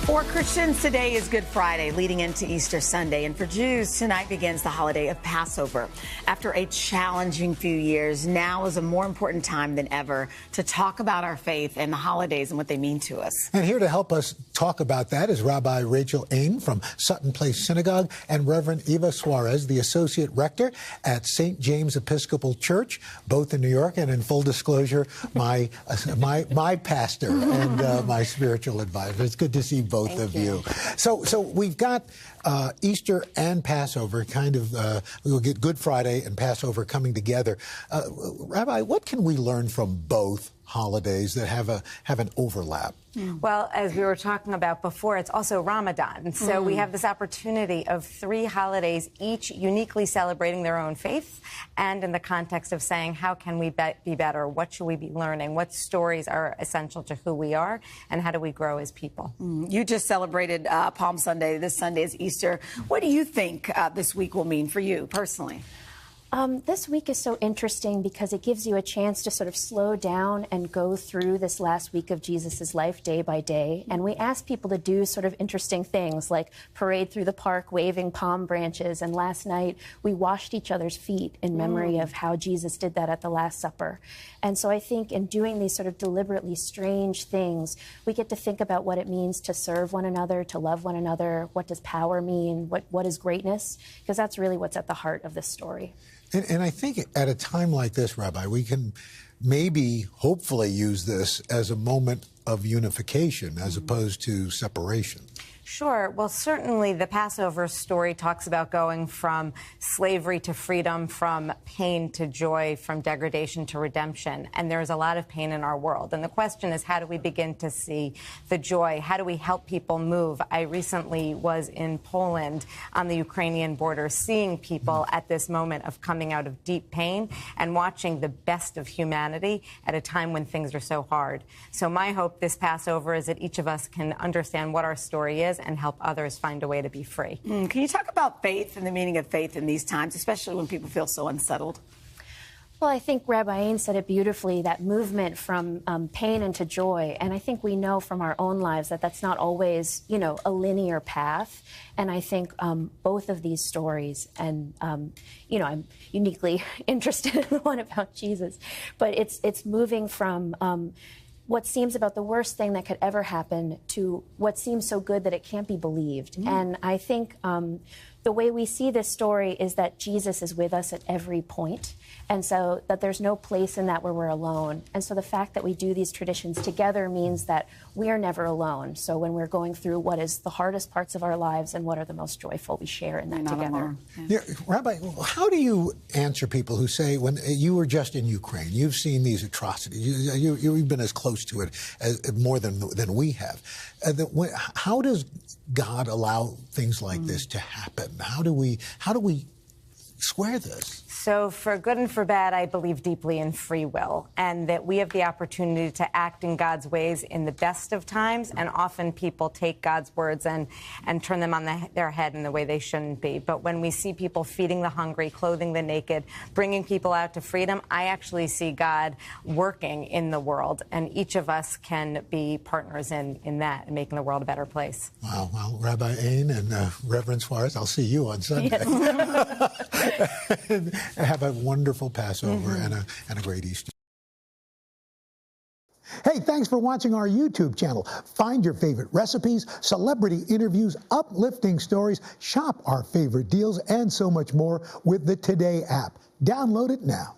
For Christians, today is Good Friday, leading into Easter Sunday. And for Jews, tonight begins the holiday of Passover. After a challenging few years, now is a more important time than ever to talk about our faith and the holidays and what they mean to us. And here to help us talk about that is Rabbi Rachel Ain from Sutton Place Synagogue and Reverend Eva Suarez, the Associate Rector at St. James Episcopal Church, both in New York, and in full disclosure, my pastor and my spiritual advisor. It's good to see both of you. So we've got Easter and Passover we'll get Good Friday and Passover coming together. Rabbi, what can we learn from both holidays that have an overlap? Well, as we were talking about before, it's also Ramadan. So we have this opportunity of 3 holidays, each uniquely celebrating their own faith, and in the context of saying, how can we be better? What should we be learning? What stories are essential to who we are? And how do we grow as people? You just celebrated Palm Sunday. This Sunday is Easter. What do you think this week will mean for you personally? This week is so interesting because it gives you a chance to sort of slow down and go through this last week of Jesus's life day by day. And we ask people to do sort of interesting things like parade through the park waving palm branches. And last night we washed each other's feet in memory of how Jesus did that at the Last Supper. And so I think in doing these sort of deliberately strange things, we get to think about what it means to serve one another, to love one another. What does power mean? What is greatness? Because that's really what's at the heart of this story. And I think at a time like this, Rabbi, we can maybe, hopefully, use this as a moment of unification as opposed to separation. Sure. Well, certainly the Passover story talks about going from slavery to freedom, from pain to joy, from degradation to redemption. And there's a lot of pain in our world. And the question is, how do we begin to see the joy? How do we help people move? I recently was in Poland on the Ukrainian border, seeing people at this moment of coming out of deep pain and watching the best of humanity at a time when things are so hard. So my hope this Passover is that each of us can understand what our story is and help others find a way to be free. Can you talk about faith and the meaning of faith in these times, especially when people feel so unsettled? Well, I think Rabbi Ain said it beautifully, that movement from pain into joy. And I think we know from our own lives that that's not always, a linear path. And I think both of these stories, and, I'm uniquely interested in the one about Jesus, but it's moving from what seems about the worst thing that could ever happen to what seems so good that it can't be believed. And I think the way we see this story is that Jesus is with us at every point, and so that there's no place in that where we're alone. And so the fact that we do these traditions together means that we are never alone. So when we're going through what is the hardest parts of our lives and what are the most joyful, we share in that together. Yeah, Rabbi, how do you answer people who say, when you were just in Ukraine, you've seen these atrocities, you've been as close to it as more than we have. How does God allow things like this to happen? How do we square this? So for good and for bad, I believe deeply in free will, and that we have the opportunity to act in God's ways in the best of times. And often people take God's words and turn them on their head in the way they shouldn't be. But when we see people feeding the hungry, clothing the naked, bringing people out to freedom, I actually see God working in the world. And each of us can be partners in that and making the world a better place. Wow. Well, Rabbi Ain and Reverend Suarez, I'll see you on Sunday. Yes. Have a wonderful Passover and a great Easter. Hey, thanks for watching our YouTube channel. Find your favorite recipes, celebrity interviews, uplifting stories, shop our favorite deals, and so much more with the Today app. Download it now.